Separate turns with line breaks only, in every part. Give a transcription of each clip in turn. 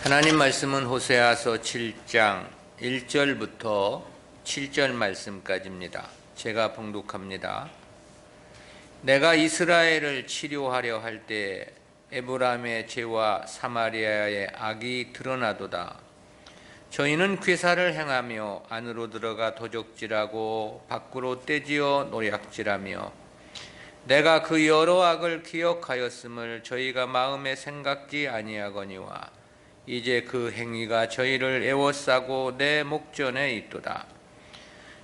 하나님 말씀은 호세아서 7장 1절부터 7절 말씀까지입니다. 제가 봉독합니다. 내가 이스라엘을 치료하려 할 때 에브라임의 죄와 사마리아의 악이 드러나도다. 저희는 괴사를 행하며 안으로 들어가 도적질하고 밖으로 떼지어 노략질하며 내가 그 여러 악을 기억하였음을 저희가 마음에 생각지 아니하거니와 이제 그 행위가 저희를 애워싸고 내 목전에 있도다.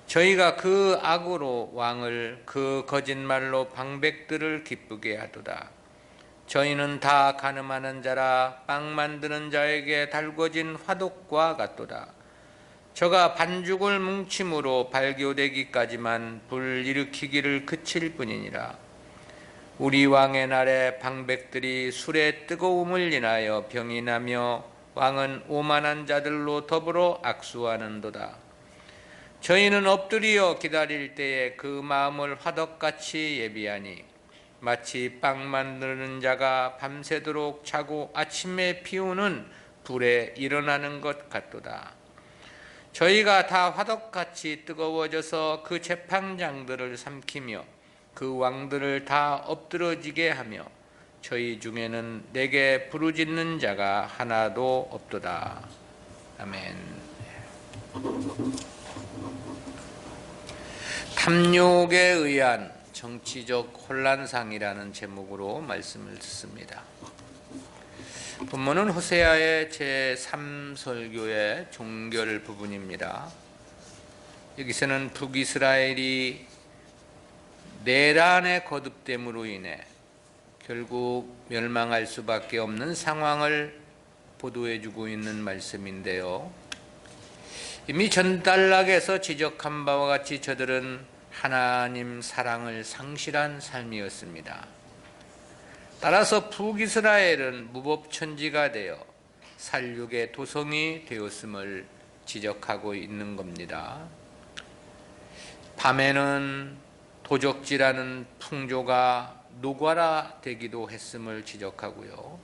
저희가 그 악으로 왕을 그 거짓말로 방백들을 기쁘게 하도다. 저희는 다 가늠하는 자라 빵 만드는 자에게 달궈진 화독과 같도다. 저가 반죽을 뭉침으로 발교되기까지만 불 일으키기를 그칠 뿐이니라. 우리 왕의 날에 방백들이 술의 뜨거움을 인하여 병이 나며 왕은 오만한 자들로 더불어 악수하는도다. 저희는 엎드려 기다릴 때에 그 마음을 화덕같이 예비하니 마치 빵 만드는 자가 밤새도록 자고 아침에 피우는 불에 일어나는 것 같도다. 저희가 다 화덕같이 뜨거워져서 그 재판장들을 삼키며 그 왕들을 다 엎드러지게 하며 저희 중에는 내게 부르짖는 자가 하나도 없도다. 아멘. 탐욕에 의한 정치적 혼란상이라는 제목으로 말씀을 듣습니다. 본문은 호세아의 제3설교의 종결 부분입니다. 여기서는 북이스라엘이 내란의 거듭됨으로 인해 결국 멸망할 수밖에 없는 상황을 보도해주고 있는 말씀인데요. 이미 전단락에서 지적한 바와 같이 저들은 하나님 사랑을 상실한 삶이었습니다. 따라서 북이스라엘은 무법천지가 되어 살육의 도성이 되었음을 지적하고 있는 겁니다. 밤에는 도적질하는 풍조가 노과라되기도 했음을 지적하고요.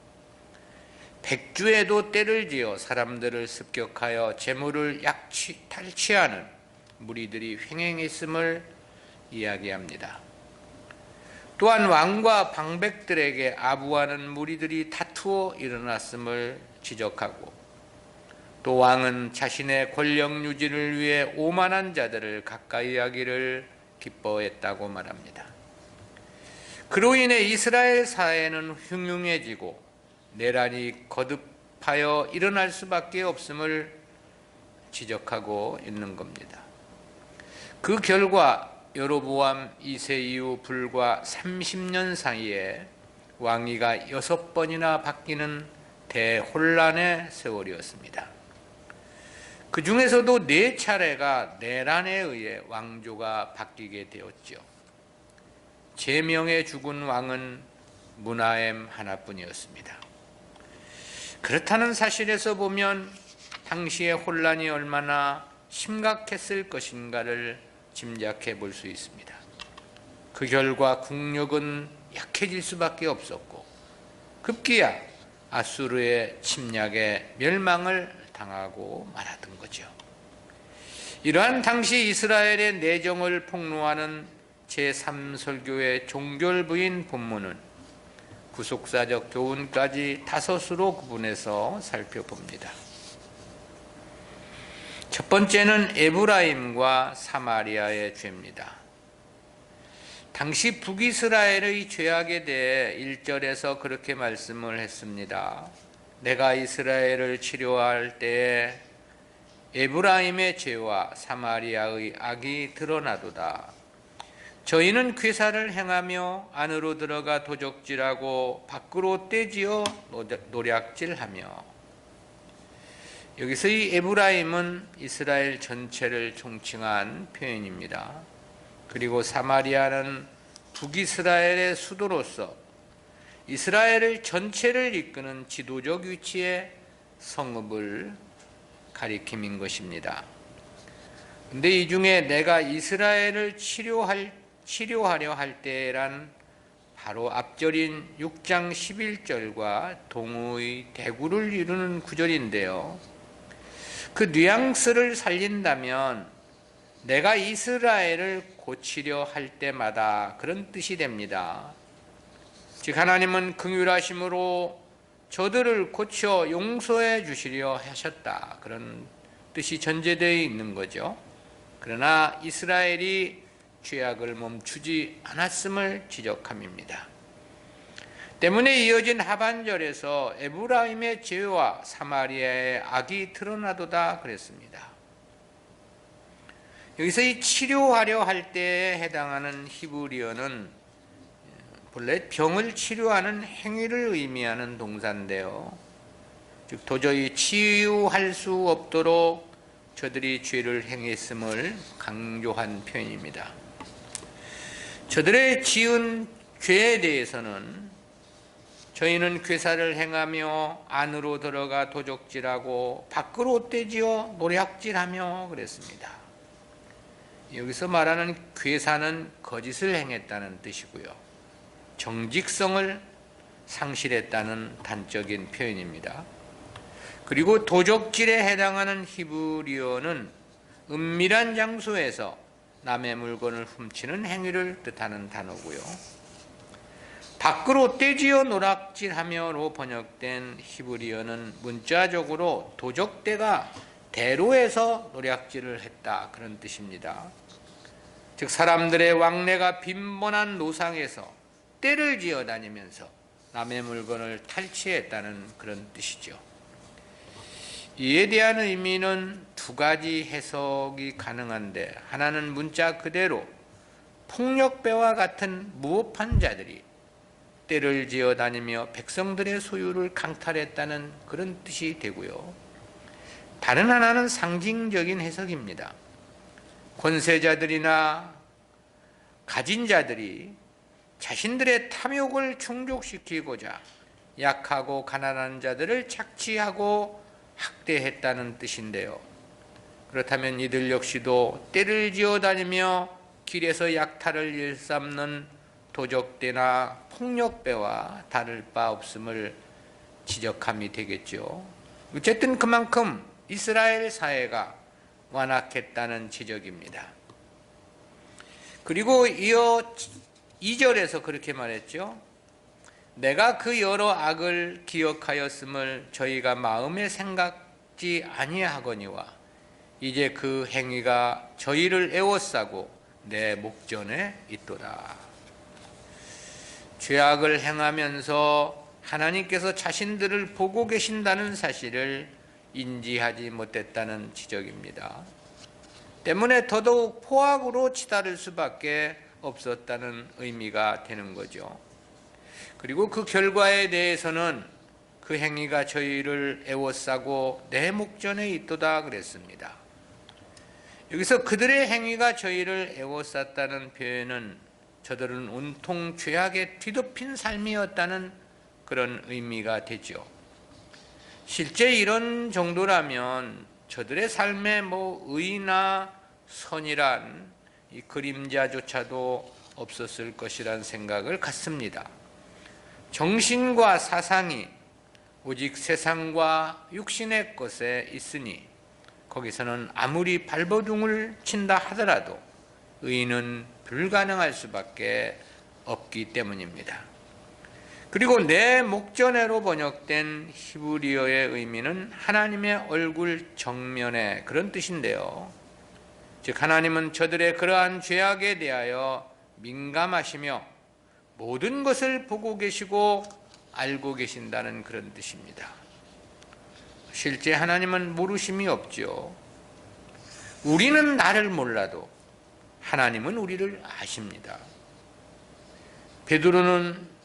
백주에도 때를 지어 사람들을 습격하여 재물을 탈취하는 무리들이 횡행했음을 이야기합니다. 또한 왕과 방백들에게 아부하는 무리들이 다투어 일어났음을 지적하고 또 왕은 자신의 권력 유지를 위해 오만한 자들을 가까이 하기를 기뻐했다고 말합니다. 그로 인해 이스라엘 사회는 흉흉해지고 내란이 거듭하여 일어날 수밖에 없음을 지적하고 있는 겁니다. 그 결과 여로보암 2세 이후 불과 30년 사이에 왕위가 6번이나 바뀌는 대혼란의 세월이었습니다. 그 중에서도 4차례가 내란에 의해 왕조가 바뀌게 되었죠. 제명에 죽은 왕은 무나엠 하나뿐이었습니다. 그렇다는 사실에서 보면 당시의 혼란이 얼마나 심각했을 것인가를 짐작해 볼 수 있습니다. 그 결과 국력은 약해질 수밖에 없었고 급기야 아수르의 침략에 멸망을 당하고 말았던 거죠. 이러한 당시 이스라엘의 내정을 폭로하는 제3설교의 종결부인 본문은 구속사적 교훈까지 5으로 구분해서 살펴봅니다. 첫 번째는 에브라임과 사마리아의 죄입니다. 당시 북이스라엘의 죄악에 대해 1절에서 그렇게 말씀을 했습니다. 내가 이스라엘을 치료할 때에 에브라임의 죄와 사마리아의 악이 드러나도다. 저희는 괴사를 행하며 안으로 들어가 도적질하고 밖으로 떼지어 노략질하며. 여기서 이 에브라임은 이스라엘 전체를 총칭한 표현입니다. 그리고 사마리아는 북이스라엘의 수도로서 이스라엘을 전체를 이끄는 지도적 위치의 성읍을 가리킴인 것입니다. 근데 이 중에 내가 이스라엘을 치료하려 할 때란 바로 앞절인 6장 11절과 동의 대구를 이루는 구절인데요. 그 뉘앙스를 살린다면 내가 이스라엘을 고치려 할 때마다 그런 뜻이 됩니다. 즉 하나님은 긍휼하심으로 저들을 고쳐 용서해 주시려 하셨다, 그런 뜻이 전제되어 있는 거죠. 그러나 이스라엘이 죄악을 멈추지 않았음을 지적함입니다. 때문에 이어진 하반절에서 에브라임의 죄와 사마리아의 악이 드러나도다 그랬습니다. 여기서 이 치료하려 할 때에 해당하는 히브리어는 본래 병을 치료하는 행위를 의미하는 동사인데요. 즉 도저히 치유할 수 없도록 저들이 죄를 행했음을 강조한 표현입니다. 저들의 지은 죄에 대해서는 저희는 괴사를 행하며 안으로 들어가 도적질하고 밖으로 떼지어 노략질하며 그랬습니다. 여기서 말하는 괴사는 거짓을 행했다는 뜻이고요. 정직성을 상실했다는 단적인 표현입니다. 그리고 도적질에 해당하는 히브리어는 은밀한 장소에서 남의 물건을 훔치는 행위를 뜻하는 단어고요. 밖으로 떼지어 노략질하며로 번역된 히브리어는 문자적으로 도적대가 대로에서 노략질을 했다, 그런 뜻입니다. 즉 사람들의 왕래가 빈번한 노상에서 떼를 지어 다니면서 남의 물건을 탈취했다는 그런 뜻이죠. 이에 대한 의미는 두 가지 해석이 가능한데, 하나는 문자 그대로 폭력배와 같은 무법한 자들이 떼를 지어 다니며 백성들의 소유를 강탈했다는 그런 뜻이 되고요. 다른 하나는 상징적인 해석입니다. 권세자들이나 가진 자들이 자신들의 탐욕을 충족시키고자 약하고 가난한 자들을 착취하고 학대했다는 뜻인데요. 그렇다면 이들 역시도 떼를 지어 다니며 길에서 약탈을 일삼는 도적대나 폭력배와 다를 바 없음을 지적함이 되겠죠. 어쨌든 그만큼 이스라엘 사회가 완악했다는 지적입니다. 그리고 이어 2절에서 그렇게 말했죠. 내가 그 여러 악을 기억하였음을 저희가 마음에 생각지 아니하거니와 이제 그 행위가 저희를 애워싸고 내 목전에 있도다. 죄악을 행하면서 하나님께서 자신들을 보고 계신다는 사실을 인지하지 못했다는 지적입니다. 때문에 더더욱 포악으로 치달을 수밖에 없었다는 의미가 되는 거죠. 그리고 그 결과에 대해서는 그 행위가 저희를 애워싸고 내 목전에 있도다 그랬습니다. 여기서 그들의 행위가 저희를 애워쌌다는 표현은 저들은 온통 죄악에 뒤덮인 삶이었다는 그런 의미가 되죠. 실제 이런 정도라면 저들의 삶에 의나 선이란 이 그림자조차도 없었을 것이란 생각을 갖습니다. 정신과 사상이 오직 세상과 육신의 것에 있으니 거기서는 아무리 발버둥을 친다 하더라도 의는 불가능할 수밖에 없기 때문입니다. 그리고 내 목전에로 번역된 히브리어의 의미는 하나님의 얼굴 정면에, 그런 뜻인데요. 즉 하나님은 저들의 그러한 죄악에 대하여 민감하시며 모든 것을 보고 계시고 알고 계신다는 그런 뜻입니다. 실제 하나님은 모르심이 없죠. 우리는 나를 몰라도 하나님은 우리를 아십니다. 베드로는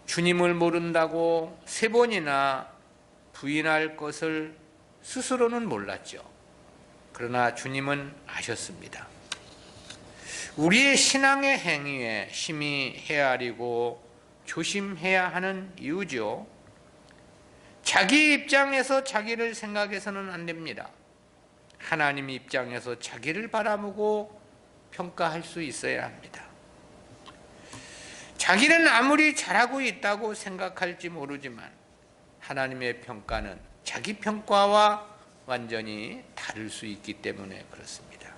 주님을 모른다고 3번이나 부인할 것을 스스로는 몰랐죠. 그러나 주님은 아셨습니다. 우리의 신앙의 행위에 심히 헤아리고 조심해야 하는 이유죠. 자기 입장에서 자기를 생각해서는 안 됩니다. 하나님 입장에서 자기를 바라보고 평가할 수 있어야 합니다. 자기는 아무리 잘하고 있다고 생각할지 모르지만 하나님의 평가는 자기 평가와 완전히 다를 수 있기 때문에 그렇습니다.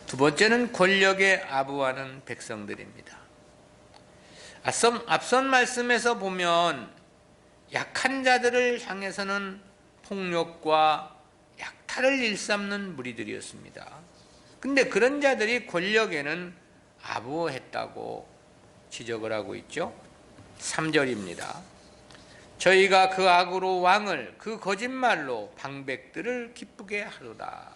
두 번째는 권력에 아부하는 백성들입니다. 앞선 말씀에서 보면 약한 자들을 향해서는 폭력과 약탈을 일삼는 무리들이었습니다. 근데 그런 자들이 권력에는 아부했다고 지적을 하고 있죠. 3절입니다. 저희가 그 악으로 왕을 그 거짓말로 방백들을 기쁘게 하도다.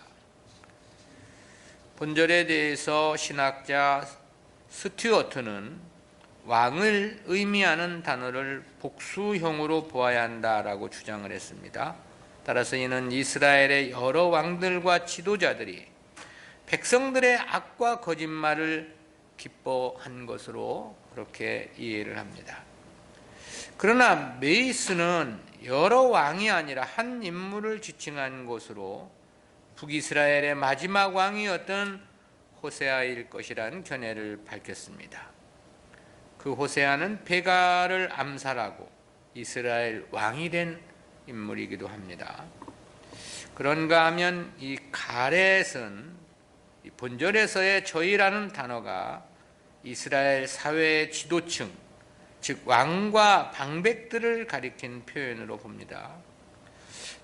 본절에 대해서 신학자 스튜어트는 왕을 의미하는 단어를 복수형으로 보아야 한다라고 주장을 했습니다. 따라서 이는 이스라엘의 여러 왕들과 지도자들이 백성들의 악과 거짓말을 기뻐한 것으로 그렇게 이해를 합니다. 그러나 메이스는 여러 왕이 아니라 한 인물을 지칭한 것으로 북이스라엘의 마지막 왕이었던 호세아일 것이라는 견해를 밝혔습니다. 그 호세아는 베가를 암살하고 이스라엘 왕이 된 인물이기도 합니다. 그런가 하면 이 가렛은 본절에서의 저희라는 단어가 이스라엘 사회의 지도층, 즉 왕과 방백들을 가리킨 표현으로 봅니다.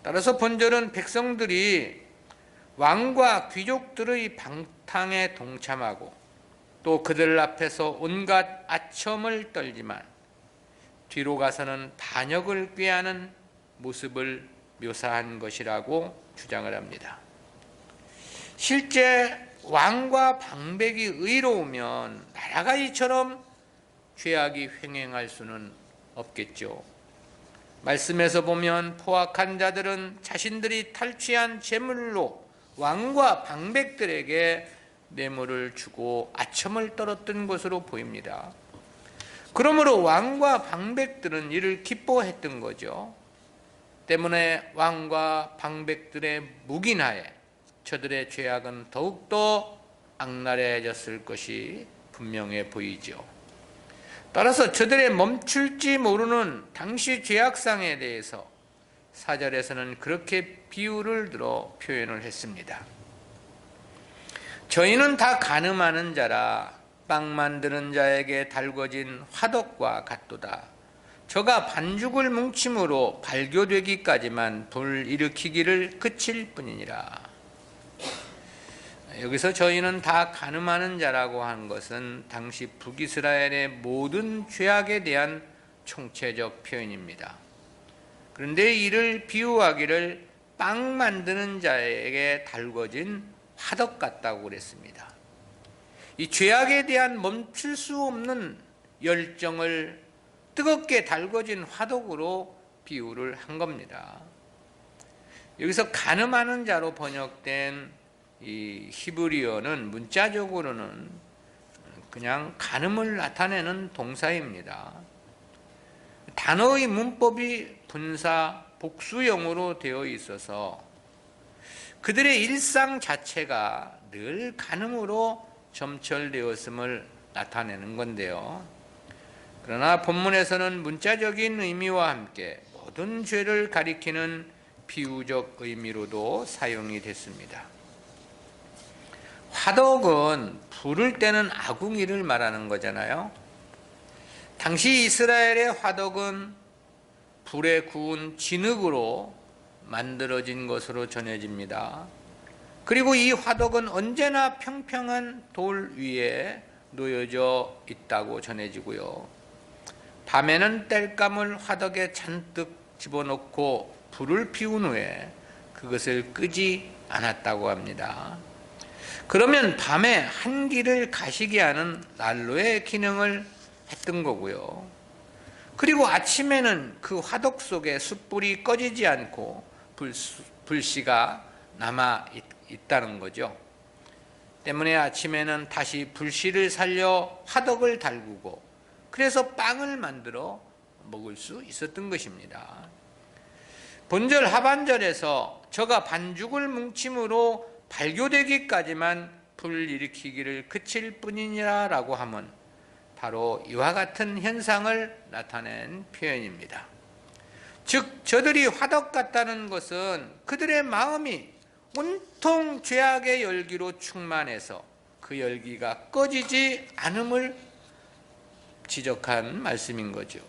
따라서 본절은 백성들이 왕과 귀족들의 방탕에 동참하고 또 그들 앞에서 온갖 아첨을 떨지만 뒤로 가서는 반역을 꾀하는 모습을 묘사한 것이라고 주장을 합니다. 실제 왕과 방백이 의로우면 나라가 이처럼 죄악이 횡행할 수는 없겠죠. 말씀에서 보면 포악한 자들은 자신들이 탈취한 재물로 왕과 방백들에게 뇌물을 주고 아첨을 떨었던 것으로 보입니다. 그러므로 왕과 방백들은 이를 기뻐했던 거죠. 때문에 왕과 방백들의 묵인하에 저들의 죄악은 더욱더 악랄해졌을 것이 분명해 보이죠. 따라서 저들의 멈출지 모르는 당시 죄악상에 대해서 4절에서는 그렇게 비유를 들어 표현을 했습니다. 저희는 다 간음하는 자라 빵 만드는 자에게 달궈진 화덕과 같도다. 저가 반죽을 뭉침으로 발교되기까지만 불 일으키기를 그칠 뿐이니라. 여기서 저희는 다 간음하는 자라고 한 것은 당시 북이스라엘의 모든 죄악에 대한 총체적 표현입니다. 그런데 이를 비유하기를 빵 만드는 자에게 달궈진 화덕 같다고 그랬습니다. 이 죄악에 대한 멈출 수 없는 열정을 뜨겁게 달궈진 화덕으로 비유를 한 겁니다. 여기서 간음하는 자로 번역된 이 히브리어는 문자적으로는 그냥 간음을 나타내는 동사입니다. 단어의 문법이 분사 복수형으로 되어 있어서 그들의 일상 자체가 늘 간음으로 점철되었음을 나타내는 건데요. 그러나 본문에서는 문자적인 의미와 함께 모든 죄를 가리키는 비유적 의미로도 사용이 됐습니다. 화덕은 불을 떼는 아궁이를 말하는 거잖아요. 당시 이스라엘의 화덕은 불에 구운 진흙으로 만들어진 것으로 전해집니다. 그리고 이 화덕은 언제나 평평한 돌 위에 놓여져 있다고 전해지고요. 밤에는 땔감을 화덕에 잔뜩 집어넣고 불을 피운 후에 그것을 끄지 않았다고 합니다. 그러면 밤에 한기를 가시게 하는 난로의 기능을 했던 거고요. 그리고 아침에는 그 화덕 속에 숯불이 꺼지지 않고 불씨가 남아 있다는 거죠. 때문에 아침에는 다시 불씨를 살려 화덕을 달구고 그래서 빵을 만들어 먹을 수 있었던 것입니다. 본절 하반절에서 저가 반죽을 뭉침으로 발교되기까지만 불 일으키기를 그칠 뿐이니라 라고 하면 바로 이와 같은 현상을 나타낸 표현입니다. 즉 저들이 화덕 같다는 것은 그들의 마음이 온통 죄악의 열기로 충만해서 그 열기가 꺼지지 않음을 지적한 말씀인 거죠.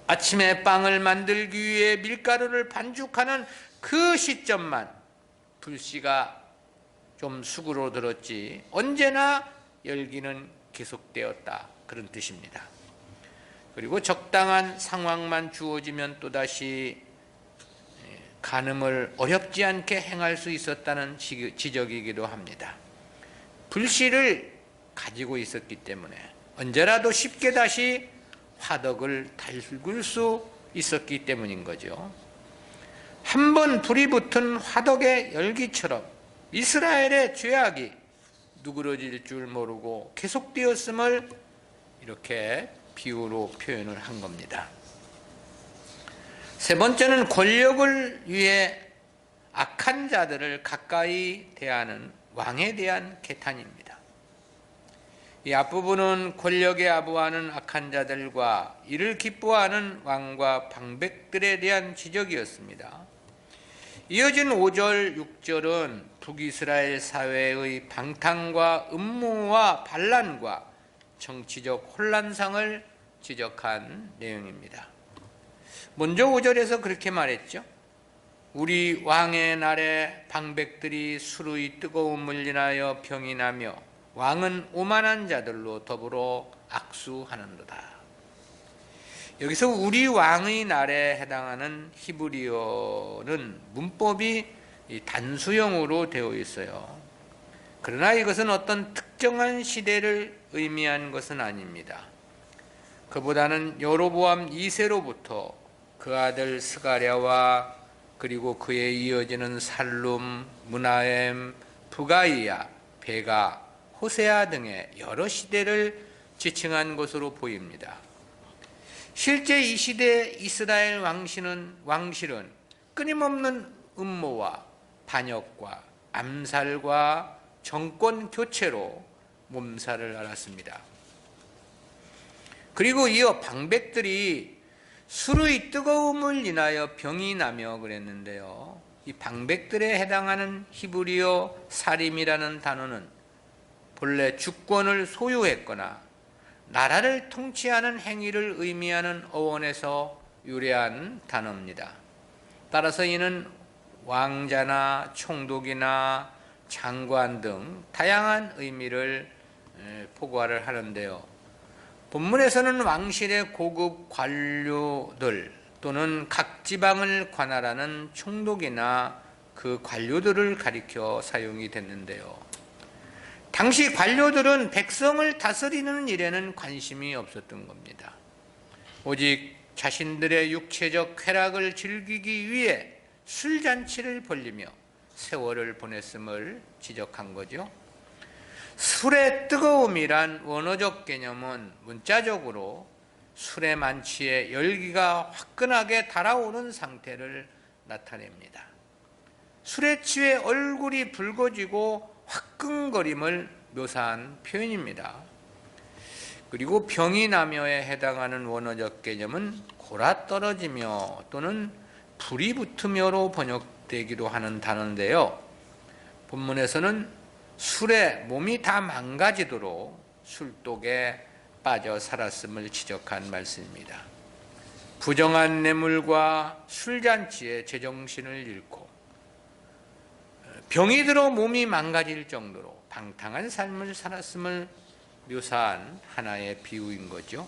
아침에 빵을 만들기 위해 밀가루를 반죽하는 그 시점만 불씨가 좀 수그러들었지 언제나 열기는 계속되었다, 그런 뜻입니다. 그리고 적당한 상황만 주어지면 또다시 간음을 어렵지 않게 행할 수 있었다는 지적이기도 합니다. 불씨를 가지고 있었기 때문에 언제라도 쉽게 다시 화덕을 달굴 수 있었기 때문인 거죠. 한번 불이 붙은 화덕의 열기처럼 이스라엘의 죄악이 누그러질 줄 모르고 계속되었음을 이렇게 비유로 표현을 한 겁니다. 세 번째는 권력을 위해 악한 자들을 가까이 대하는 왕에 대한 개탄입니다. 이 앞부분은 권력에 아부하는 악한 자들과 이를 기뻐하는 왕과 방백들에 대한 지적이었습니다. 이어진 5절, 6절은 북이스라엘 사회의 방탕과 음모와 반란과 정치적 혼란상을 지적한 내용입니다. 먼저 5절에서 그렇게 말했죠. 우리 왕의 날에 방백들이 수르의 뜨거움을 인하여 병이 나며 왕은 오만한 자들로 더불어 악수하는도다. 여기서 우리 왕의 날에 해당하는 히브리어는 문법이 단수형으로 되어 있어요. 그러나 이것은 어떤 특정한 시대를 의미한 것은 아닙니다. 그보다는 여로보암 2세로부터 그 아들 스가랴와 그리고 그에 이어지는 살룸, 무나엠, 부가이야, 베가, 호세아 등의 여러 시대를 지칭한 것으로 보입니다. 실제 이 시대 이스라엘 왕실은 끊임없는 음모와 반역과 암살과 정권 교체로 몸살을 앓았습니다. 그리고 이어 방백들이 술의 뜨거움을 인하여 병이 나며 그랬는데요. 이 방백들에 해당하는 히브리어 사림이라는 단어는 본래 주권을 소유했거나 나라를 통치하는 행위를 의미하는 어원에서 유래한 단어입니다. 따라서 이는 왕자나 총독이나 장관 등 다양한 의미를 포괄을 하는데요. 본문에서는 왕실의 고급 관료들 또는 각 지방을 관할하는 총독이나 그 관료들을 가리켜 사용이 됐는데요. 당시 관료들은 백성을 다스리는 일에는 관심이 없었던 겁니다. 오직 자신들의 육체적 쾌락을 즐기기 위해 술잔치를 벌리며 세월을 보냈음을 지적한 거죠. 술의 뜨거움이란 원어적 개념은 문자적으로 술의 만취에 열기가 화끈하게 달아오른 상태를 나타냅니다. 술에 취해 얼굴이 붉어지고 화끈거림을 묘사한 표현입니다. 그리고 병이 나며에 해당하는 원어적 개념은 골아떨어지며 또는 불이 붙으며로 번역되기도 하는 단어인데요. 본문에서는 술에 몸이 다 망가지도록 술독에 빠져 살았음을 지적한 말씀입니다. 부정한 뇌물과 술잔치에 제정신을 잃고 병이 들어 몸이 망가질 정도로 방탕한 삶을 살았음을 묘사한 하나의 비유인 거죠.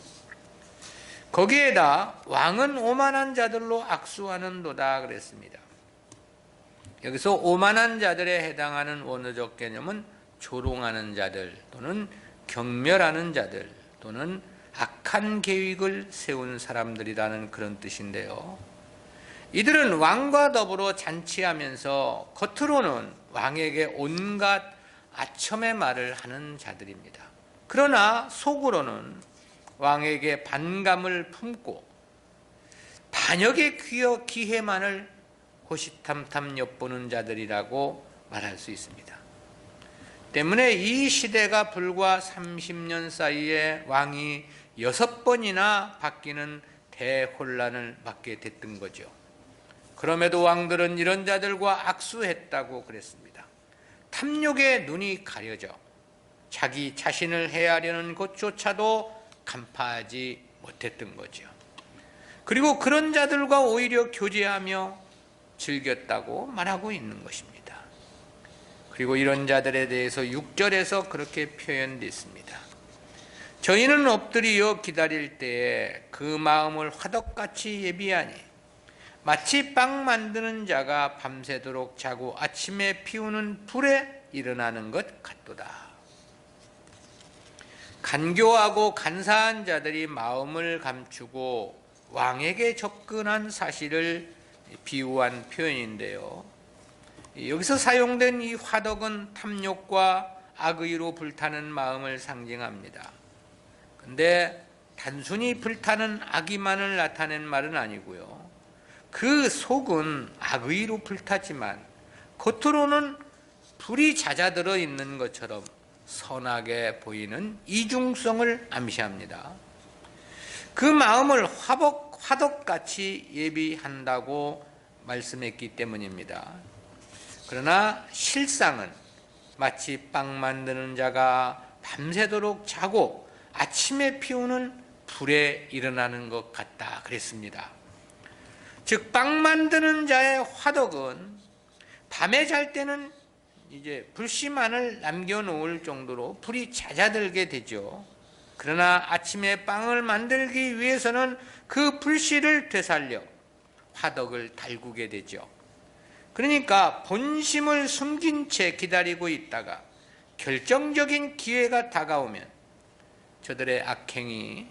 거기에다 왕은 오만한 자들로 악수하는도다 그랬습니다. 여기서 오만한 자들에 해당하는 원어적 개념은 조롱하는 자들 또는 경멸하는 자들 또는 악한 계획을 세운 사람들이라는 그런 뜻인데요. 이들은 왕과 더불어 잔치하면서 겉으로는 왕에게 온갖 아첨의 말을 하는 자들입니다. 그러나 속으로는 왕에게 반감을 품고 반역의 기회만을 호시탐탐 엿보는 자들이라고 말할 수 있습니다. 때문에 이 시대가 불과 30년 사이에 왕이 6번이나 바뀌는 대혼란을 맞게 됐던 거죠. 그럼에도 왕들은 이런 자들과 악수했다고 그랬습니다. 탐욕에 눈이 가려져 자기 자신을 해하려는 것조차도 간파하지 못했던 거죠. 그리고 그런 자들과 오히려 교제하며 즐겼다고 말하고 있는 것입니다. 그리고 이런 자들에 대해서 6절에서 그렇게 표현됐습니다. 저희는 엎드리어 기다릴 때에 그 마음을 화덕같이 예비하니 마치 빵 만드는 자가 밤새도록 자고 아침에 피우는 불에 일어나는 것 같도다. 간교하고 간사한 자들이 마음을 감추고 왕에게 접근한 사실을 비유한 표현인데요. 여기서 사용된 이 화덕은 탐욕과 악의로 불타는 마음을 상징합니다. 근데 단순히 불타는 악의만을 나타낸 말은 아니고요. 그 속은 악의로 불타지만 겉으로는 불이 잦아들어 있는 것처럼 선하게 보이는 이중성을 암시합니다. 그 마음을 화덕같이 예비한다고 말씀했기 때문입니다. 그러나 실상은 마치 빵 만드는 자가 밤새도록 자고 아침에 피우는 불에 일어나는 것 같다 그랬습니다. 즉 빵 만드는 자의 화덕은 밤에 잘 때는 이제 불씨만을 남겨놓을 정도로 불이 잦아들게 되죠. 그러나 아침에 빵을 만들기 위해서는 그 불씨를 되살려 화덕을 달구게 되죠. 그러니까 본심을 숨긴 채 기다리고 있다가 결정적인 기회가 다가오면 저들의 악행이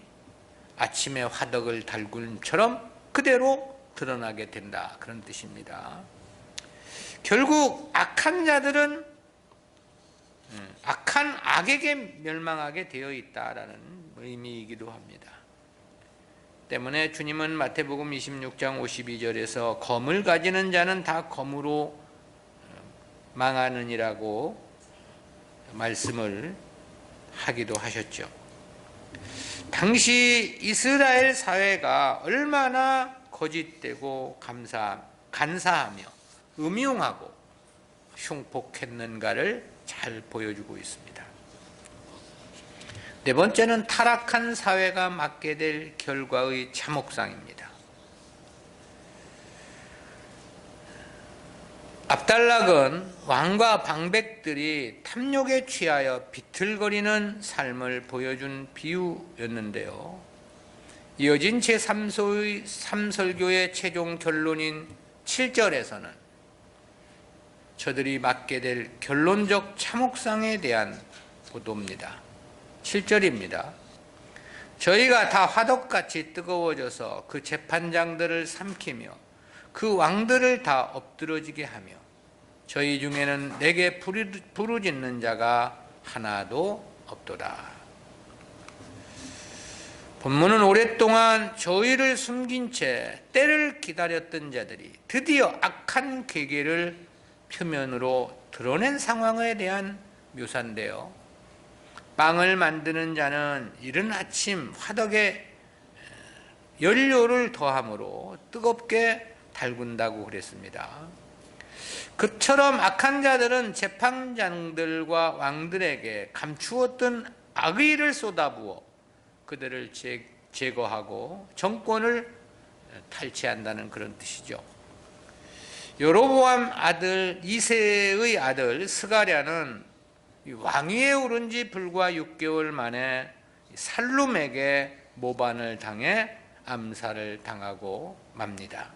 아침에 화덕을 달군처럼 그대로 드러나게 된다, 그런 뜻입니다. 결국 악한 자들은 악한 악에게 멸망하게 되어 있다라는 의미이기도 합니다. 때문에 주님은 마태복음 26장 52절에서 검을 가지는 자는 다 검으로 망하느니라고 말씀을 하기도 하셨죠. 당시 이스라엘 사회가 얼마나 거짓되고 간사하며 음흉하고 흉폭했는가를 잘 보여주고 있습니다. 네 번째는 타락한 사회가 맞게 될 결과의 참혹상입니다. 압달락은 왕과 방백들이 탐욕에 취하여 비틀거리는 삶을 보여준 비유였는데요. 이어진 제3설교의 최종 결론인 7절에서는 저들이 맞게 될 결론적 참혹상에 대한 보도입니다. 7절입니다. 저희가 다 화덕같이 뜨거워져서 그 재판장들을 삼키며 그 왕들을 다 엎드러지게 하며 저희 중에는 내게 부르짖는 자가 하나도 없도다. 본문은 오랫동안 저희를 숨긴 채 때를 기다렸던 자들이 드디어 악한 괴계를 표면으로 드러낸 상황에 대한 묘사인데요. 빵을 만드는 자는 이른 아침 화덕에 연료를 더함으로 뜨겁게 달군다고 그랬습니다. 그처럼 악한 자들은 재판장들과 왕들에게 감추었던 악의를 쏟아부어 그들을 제거하고 정권을 탈취한다는 그런 뜻이죠. 여로보암 아들 이새의 아들 스가랴는 왕위에 오른 지 불과 6개월 만에 살룸에게 모반을 당해 암살을 당하고 맙니다.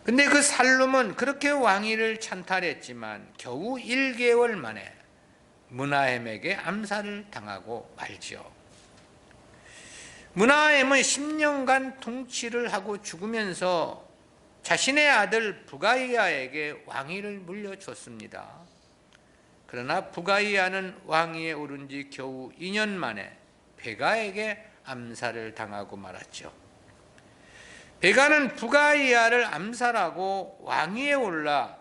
근데 그 살룸은 그렇게 왕위를 찬탈했지만 겨우 1개월 만에 므나헴에게 암살을 당하고 말죠. 므나헴은 10년간 통치를 하고 죽으면서 자신의 아들 부가이아에게 왕위를 물려줬습니다. 그러나 부가이아는 왕위에 오른 지 겨우 2년 만에 베가에게 암살을 당하고 말았죠. 베가는 부가이아를 암살하고 왕위에 올라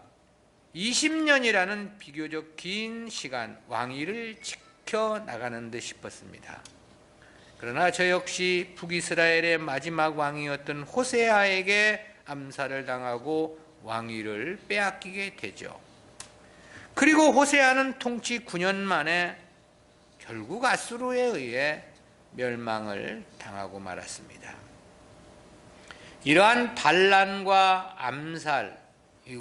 20년이라는 비교적 긴 시간 왕위를 지켜나가는 듯 싶었습니다. 그러나 저 역시 북이스라엘의 마지막 왕이었던 호세아에게 암살을 당하고 왕위를 빼앗기게 되죠. 그리고 호세아는 통치 9년 만에 결국 아수르에 의해 멸망을 당하고 말았습니다. 이러한 반란과 암살,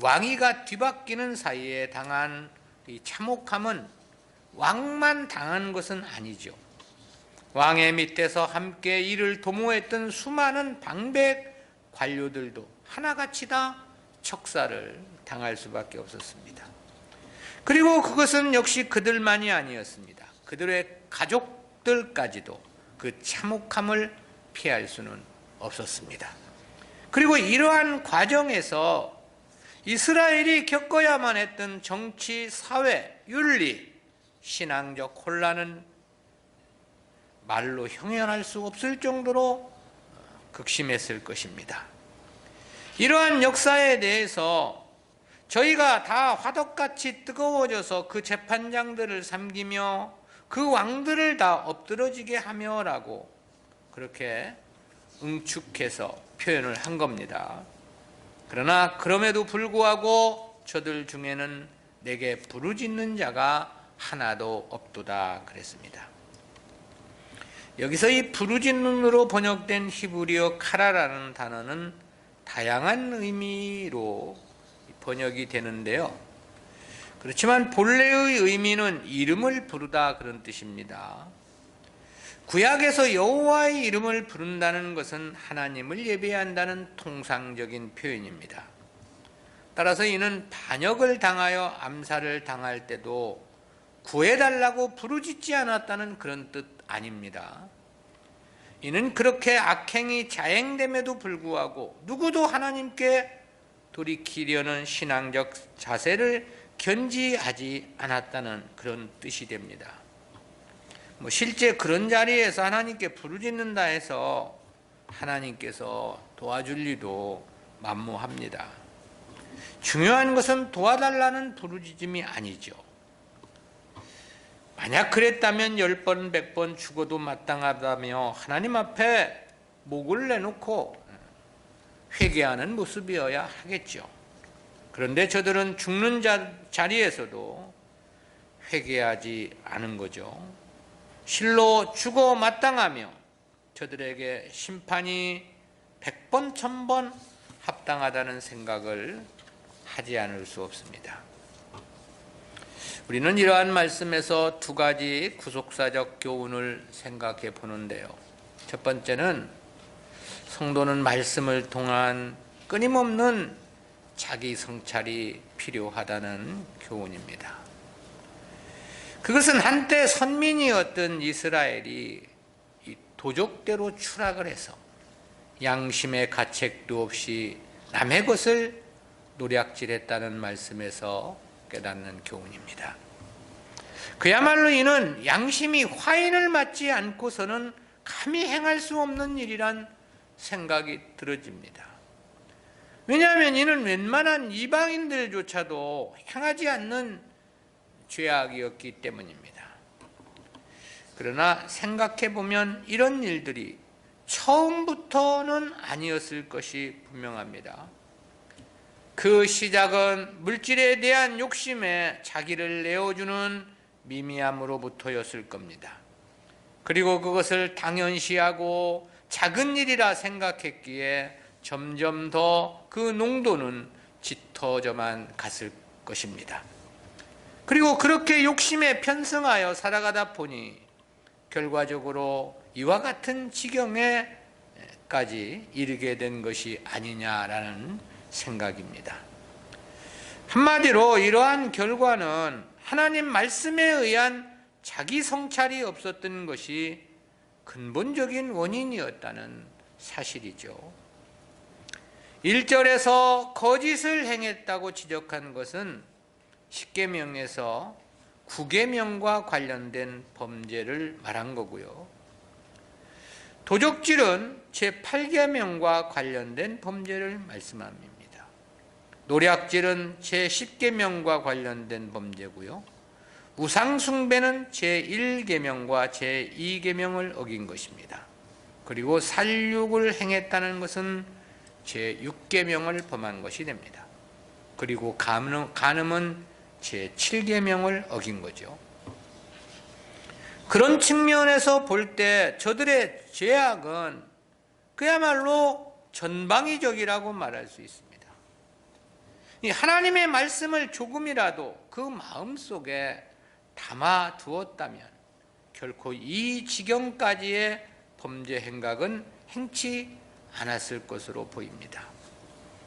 왕위가 뒤바뀌는 사이에 당한 이 참혹함은 왕만 당한 것은 아니죠. 왕의 밑에서 함께 이를 도모했던 수많은 방백 관료들도 하나같이 다 척사를 당할 수밖에 없었습니다. 그리고 그것은 역시 그들만이 아니었습니다. 그들의 가족들까지도 그 참혹함을 피할 수는 없었습니다. 그리고 이러한 과정에서 이스라엘이 겪어야만 했던 정치, 사회, 윤리, 신앙적 혼란은 말로 형용할 수 없을 정도로 극심했을 것입니다. 이러한 역사에 대해서 저희가 다 화덕같이 뜨거워져서 그 재판장들을 삼기며 그 왕들을 다 엎드러지게 하며라고 그렇게 응축해서 표현을 한 겁니다. 그러나 그럼에도 불구하고 저들 중에는 내게 부르짖는 자가 하나도 없도다 그랬습니다. 여기서 이 부르짖는으로 번역된 히브리어 카라라는 단어는 다양한 의미로 번역이 되는데요. 그렇지만 본래의 의미는 이름을 부르다 그런 뜻입니다. 구약에서 여호와의 이름을 부른다는 것은 하나님을 예배한다는 통상적인 표현입니다. 따라서 이는 반역을 당하여 암살을 당할 때도 구해달라고 부르짖지 않았다는 그런 뜻 아닙니다. 이는 그렇게 악행이 자행됨에도 불구하고 누구도 하나님께 돌이키려는 신앙적 자세를 견지하지 않았다는 그런 뜻이 됩니다. 실제 그런 자리에서 하나님께 부르짖는다 해서 하나님께서 도와줄 리도 만무합니다. 중요한 것은 도와달라는 부르짖음이 아니죠. 만약 그랬다면 10번, 100번 죽어도 마땅하다며 하나님 앞에 목을 내놓고 회개하는 모습이어야 하겠죠. 그런데 저들은 죽는 자리에서도 회개하지 않은 거죠. 실로 죽어 마땅하며 저들에게 심판이 100번, 1000번 합당하다는 생각을 하지 않을 수 없습니다. 우리는 이러한 말씀에서 두 가지 구속사적 교훈을 생각해 보는데요. 첫 번째는 성도는 말씀을 통한 끊임없는 자기 성찰이 필요하다는 교훈입니다. 그것은 한때 선민이었던 이스라엘이 이 도적대로 추락을 해서 양심의 가책도 없이 남의 것을 노략질했다는 말씀에서 깨닫는 교훈입니다. 그야말로 이는 양심이 화인을 맞지 않고서는 감히 행할 수 없는 일이란 생각이 들어집니다. 왜냐하면 이는 웬만한 이방인들조차도 행하지 않는 죄악이었기 때문입니다. 그러나 생각해보면 이런 일들이 처음부터는 아니었을 것이 분명합니다. 그 시작은 물질에 대한 욕심에 자기를 내어주는 미미함으로부터였을 겁니다. 그리고 그것을 당연시하고 작은 일이라 생각했기에 점점 더 그 농도는 짙어져만 갔을 것입니다. 그리고 그렇게 욕심에 편승하여 살아가다 보니 결과적으로 이와 같은 지경에까지 이르게 된 것이 아니냐라는 생각입니다. 한마디로 이러한 결과는 하나님 말씀에 의한 자기 성찰이 없었던 것이 근본적인 원인이었다는 사실이죠. 1절에서 거짓을 행했다고 지적한 것은 10계명에서 9계명과 관련된 범죄를 말한 거고요. 도적질은 제8계명과 관련된 범죄를 말씀합니다. 노략질은 제10계명과 관련된 범죄고요. 우상숭배는 제1계명과 제2계명을 어긴 것입니다. 그리고 살육을 행했다는 것은 제6계명을 범한 것이 됩니다. 그리고 간음은 제7계명을 어긴 거죠. 그런 측면에서 볼 때 저들의 죄악은 그야말로 전방위적이라고 말할 수 있습니다. 하나님의 말씀을 조금이라도 그 마음속에 담아 두었다면 결코 이 지경까지의 범죄 행각은 행치 않았을 것으로 보입니다.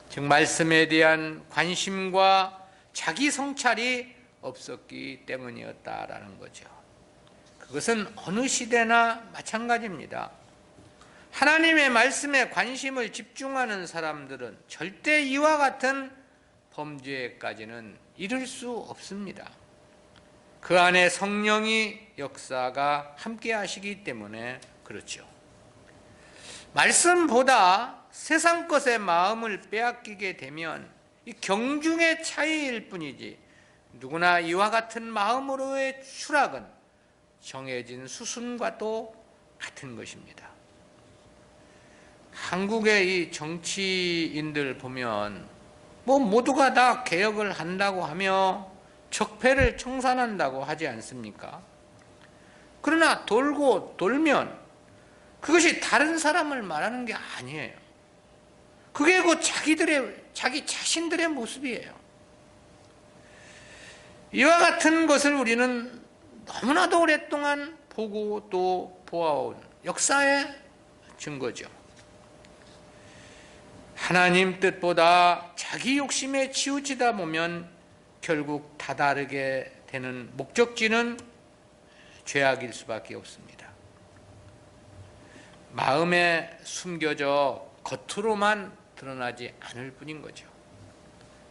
즉 말씀에 대한 관심과 자기 성찰이 없었기 때문이었다라는 거죠. 그것은 어느 시대나 마찬가지입니다. 하나님의 말씀에 관심을 집중하는 사람들은 절대 이와 같은 범죄까지는 이를 수 없습니다. 그 안에 성령이 역사가 함께 하시기 때문에 그렇죠. 말씀보다 세상 것에 마음을 빼앗기게 되면 이 경중의 차이일 뿐이지 누구나 이와 같은 마음으로의 추락은 정해진 수순과도 같은 것입니다. 한국의 이 정치인들 보면 모두가 다 개혁을 한다고 하며 적폐를 청산한다고 하지 않습니까? 그러나 돌고 돌면 그것이 다른 사람을 말하는 게 아니에요. 그게 곧 자기 자신들의 모습이에요. 이와 같은 것을 우리는 너무나도 오랫동안 보고 또 보아온 역사의 증거죠. 하나님 뜻보다 자기 욕심에 치우치다 보면 결국 다다르게 되는 목적지는 죄악일 수밖에 없습니다. 마음에 숨겨져 겉으로만 드러나지 않을 뿐인 거죠.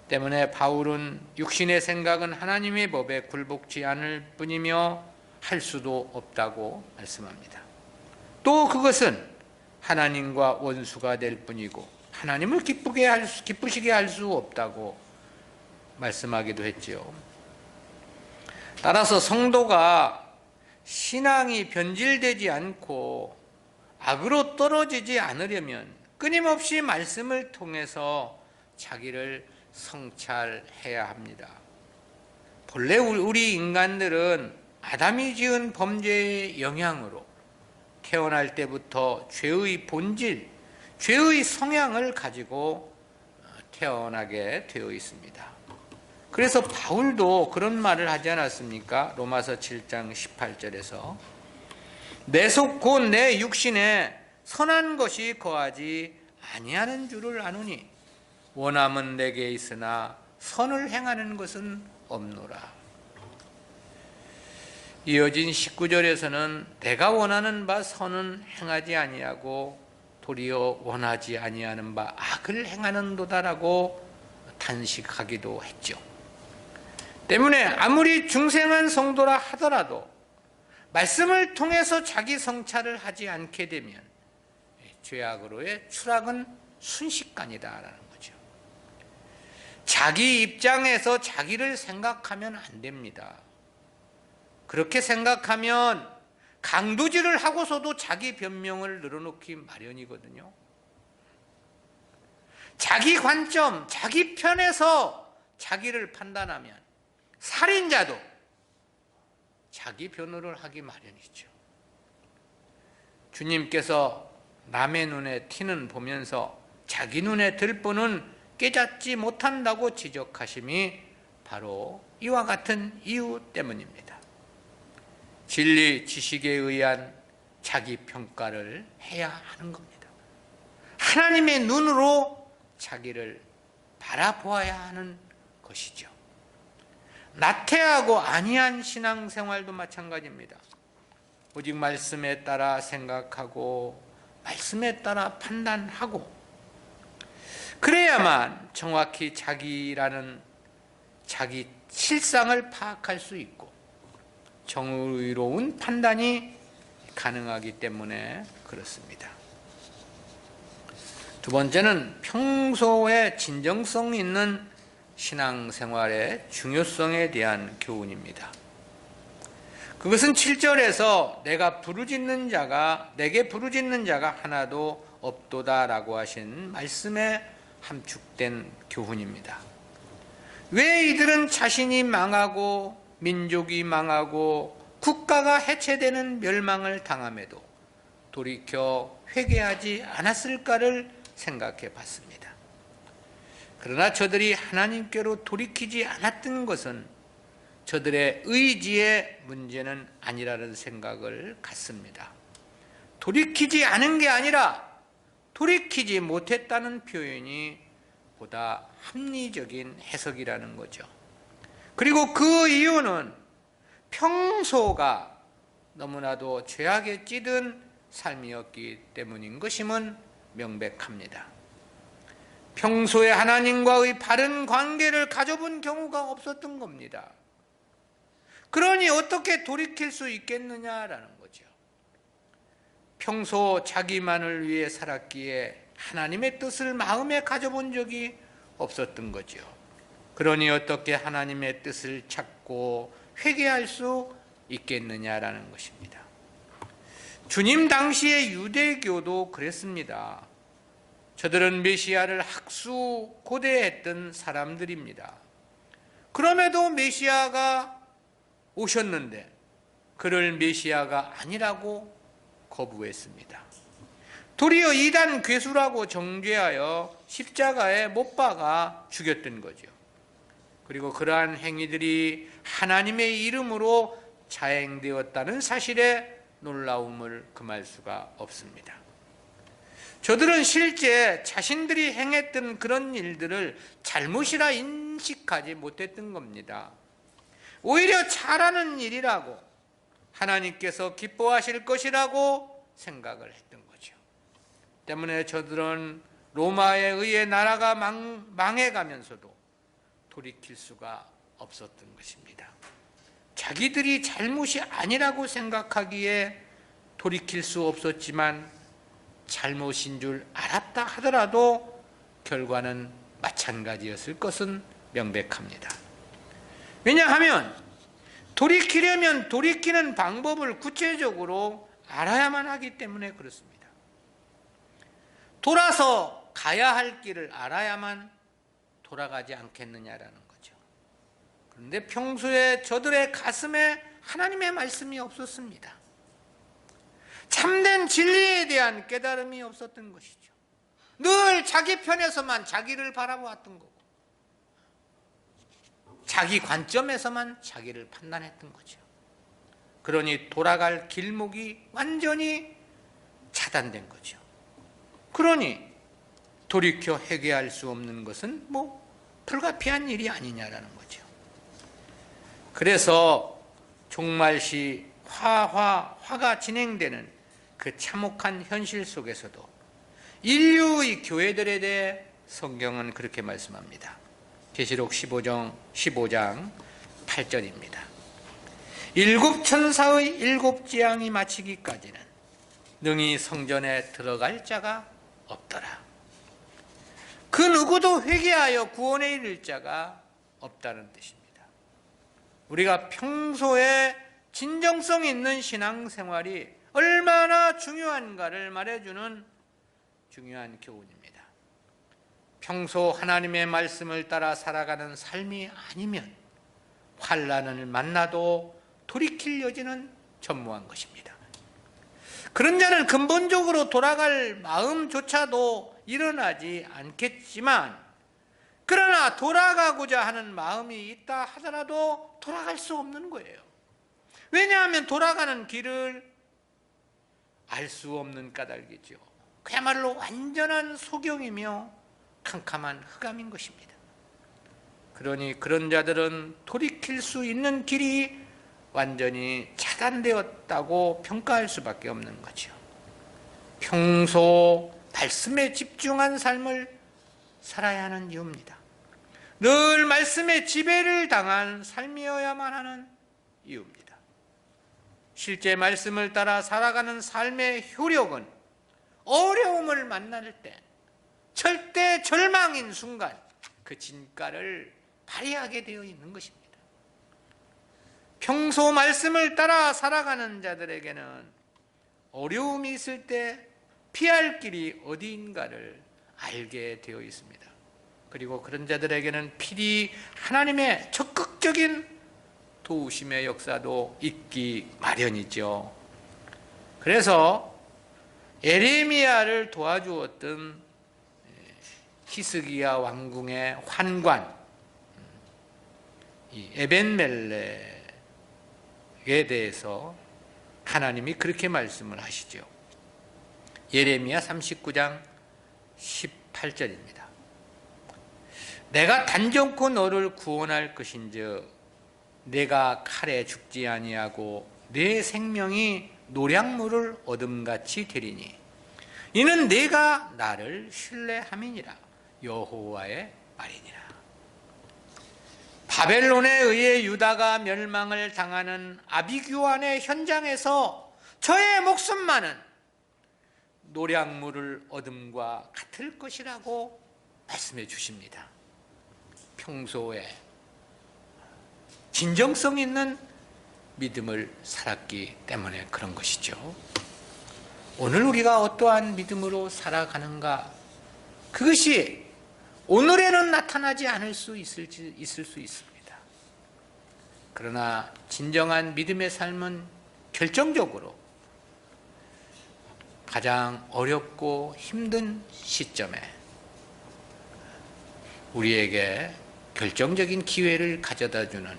때문에 바울은 육신의 생각은 하나님의 법에 굴복지 않을 뿐이며 할 수도 없다고 말씀합니다. 또 그것은 하나님과 원수가 될 뿐이고 하나님을 기쁘시게 할 수 없다고 말씀하기도 했지요. 따라서 성도가 신앙이 변질되지 않고 악으로 떨어지지 않으려면 끊임없이 말씀을 통해서 자기를 성찰해야 합니다. 본래 우리 인간들은 아담이 지은 범죄의 영향으로 태어날 때부터 죄의 본질, 죄의 성향을 가지고 태어나게 되어 있습니다. 그래서 바울도 그런 말을 하지 않았습니까? 로마서 7장 18절에서 내 속 곧 내 육신에 선한 것이 거하지 아니하는 줄을 아노니 원함은 내게 있으나 선을 행하는 것은 없노라. 이어진 19절에서는 내가 원하는 바 선은 행하지 아니하고 도리어 원하지 아니하는 바 악을 행하는도다라고 탄식하기도 했죠. 때문에 아무리 중생한 성도라 하더라도 말씀을 통해서 자기 성찰을 하지 않게 되면 죄악으로의 추락은 순식간이다라는 거죠. 자기 입장에서 자기를 생각하면 안 됩니다. 그렇게 생각하면 강도질을 하고서도 자기 변명을 늘어놓기 마련이거든요. 자기 관점, 자기 편에서 자기를 판단하면 살인자도 자기 변호를 하기 마련이죠. 주님께서 남의 눈에 티는 보면서 자기 눈에 들보는 깨닫지 못한다고 지적하심이 바로 이와 같은 이유 때문입니다. 진리, 지식에 의한 자기 평가를 해야 하는 겁니다. 하나님의 눈으로 자기를 바라보아야 하는 것이죠. 나태하고 안이한 신앙생활도 마찬가지입니다. 오직 말씀에 따라 생각하고 말씀에 따라 판단하고 그래야만 정확히 자기라는 자기 실상을 파악할 수 있고 정의로운 판단이 가능하기 때문에 그렇습니다. 두 번째는 평소에 진정성 있는 신앙생활의 중요성에 대한 교훈입니다. 그것은 7절에서 내게 부르짖는 자가 하나도 없도다라고 하신 말씀에 함축된 교훈입니다. 왜 이들은 자신이 망하고 민족이 망하고 국가가 해체되는 멸망을 당함에도 돌이켜 회개하지 않았을까를 생각해 봤습니다. 그러나 저들이 하나님께로 돌이키지 않았던 것은 저들의 의지의 문제는 아니라는 생각을 갖습니다. 돌이키지 않은 게 아니라 돌이키지 못했다는 표현이 보다 합리적인 해석이라는 거죠. 그리고 그 이유는 평소가 너무나도 죄악에 찌든 삶이었기 때문인 것임은 명백합니다. 평소에 하나님과의 바른 관계를 가져본 경우가 없었던 겁니다. 그러니 어떻게 돌이킬 수 있겠느냐라는 거죠. 평소 자기만을 위해 살았기에 하나님의 뜻을 마음에 가져본 적이 없었던 거죠. 그러니 어떻게 하나님의 뜻을 찾고 회개할 수 있겠느냐라는 것입니다. 주님 당시의 유대교도 그랬습니다. 저들은 메시아를 학수고대했던 사람들입니다. 그럼에도 메시아가 오셨는데 그를 메시아가 아니라고 거부했습니다. 도리어 이단 괴수라고 정죄하여 십자가에 못 박아 죽였던 거죠. 그리고 그러한 행위들이 하나님의 이름으로 자행되었다는 사실에 놀라움을 금할 수가 없습니다. 저들은 실제 자신들이 행했던 그런 일들을 잘못이라 인식하지 못했던 겁니다. 오히려 잘하는 일이라고 하나님께서 기뻐하실 것이라고 생각을 했던 거죠. 때문에 저들은 로마에 의해 나라가 망해가면서도 돌이킬 수가 없었던 것입니다. 자기들이 잘못이 아니라고 생각하기에 돌이킬 수 없었지만 잘못인 줄 알았다 하더라도 결과는 마찬가지였을 것은 명백합니다. 왜냐하면 돌이키려면 돌이키는 방법을 구체적으로 알아야만 하기 때문에 그렇습니다. 돌아서 가야 할 길을 알아야만 돌아가지 않겠느냐라는 거죠. 그런데 평소에 저들의 가슴에 하나님의 말씀이 없었습니다. 참된 진리에 대한 깨달음이 없었던 것이죠. 늘 자기 편에서만 자기를 바라보았던 거고 자기 관점에서만 자기를 판단했던 거죠. 그러니 돌아갈 길목이 완전히 차단된 거죠. 그러니 돌이켜 회개할 수 없는 것은 불가피한 일이 아니냐라는 거죠. 그래서 종말시 화가 진행되는 그 참혹한 현실 속에서도 인류의 교회들에 대해 성경은 그렇게 말씀합니다. 계시록 15장 8절입니다. 일곱 천사의 일곱 재앙이 마치기까지는 능히 성전에 들어갈 자가 없더라. 그 누구도 회개하여 구원에 이를 자가 없다는 뜻입니다. 우리가 평소에 진정성 있는 신앙생활이 얼마나 중요한가를 말해주는 중요한 교훈입니다. 평소 하나님의 말씀을 따라 살아가는 삶이 아니면 환난을 만나도 돌이킬 여지는 전무한 것입니다. 그런 자는 근본적으로 돌아갈 마음조차도 일어나지 않겠지만 그러나 돌아가고자 하는 마음이 있다 하더라도 돌아갈 수 없는 거예요. 왜냐하면 돌아가는 길을 알 수 없는 까닭이죠. 그야말로 완전한 소경이며 캄캄한 흑암인 것입니다. 그러니 그런 자들은 돌이킬 수 있는 길이 완전히 차단되었다고 평가할 수밖에 없는 거죠. 평소 말씀에 집중한 삶을 살아야 하는 이유입니다. 늘 말씀에 지배를 당한 삶이어야만 하는 이유입니다. 실제 말씀을 따라 살아가는 삶의 효력은 어려움을 만날 때 절대 절망인 순간 그 진가를 발휘하게 되어 있는 것입니다. 평소 말씀을 따라 살아가는 자들에게는 어려움이 있을 때 피할 길이 어디인가를 알게 되어 있습니다. 그리고 그런 자들에게는 필히 하나님의 적극적인 도우심의 역사도 있기 마련이죠. 그래서 에레미야를 도와주었던 히스기야 왕궁의 환관 이 에벤멜렉에 대해서 하나님이 그렇게 말씀을 하시죠. 예레미야 39장 18절입니다. 내가 단정코 너를 구원할 것인즉 내가 칼에 죽지 아니하고 내 생명이 노량물을 얻음같이 되리니 이는 내가 나를 신뢰함이니라. 여호와의 말이니라. 바벨론에 의해 유다가 멸망을 당하는 아비규환의 현장에서 저의 목숨만은 노량물을 얻음과 같을 것이라고 말씀해 주십니다. 평소에 진정성 있는 믿음을 살았기 때문에 그런 것이죠. 오늘 우리가 어떠한 믿음으로 살아가는가, 그것이 오늘에는 나타나지 않을 수 있을 수 있습니다. 그러나 진정한 믿음의 삶은 결정적으로 가장 어렵고 힘든 시점에 우리에게 결정적인 기회를 가져다주는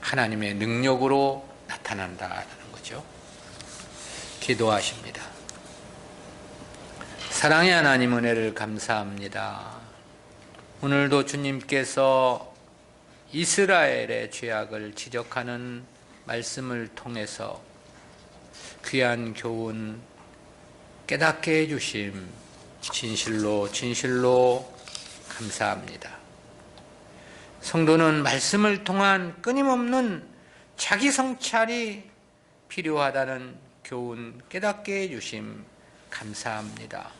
하나님의 능력으로 나타난다는 거죠. 기도하십니다. 사랑의 하나님, 은혜를 감사합니다. 오늘도 주님께서 이스라엘의 죄악을 지적하는 말씀을 통해서 귀한 교훈 깨닫게 해주심 진실로 감사합니다. 성도는 말씀을 통한 끊임없는 자기 성찰이 필요하다는 교훈 깨닫게 해주심 감사합니다.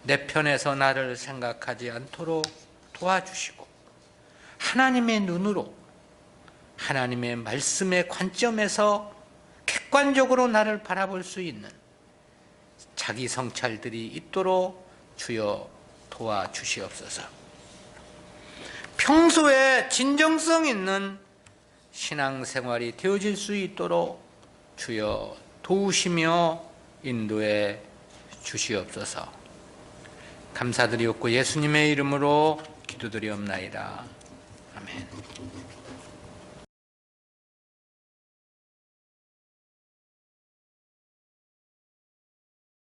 내 편에서 나를 생각하지 않도록 도와주시고 하나님의 눈으로 하나님의 말씀의 관점에서 객관적으로 나를 바라볼 수 있는 자기 성찰들이 있도록 주여 도와주시옵소서. 평소에 진정성 있는 신앙생활이 되어질 수 있도록 주여 도우시며 인도해 주시옵소서. 감사드리옵고 예수님의 이름으로 기도드리옵나이다. 아멘.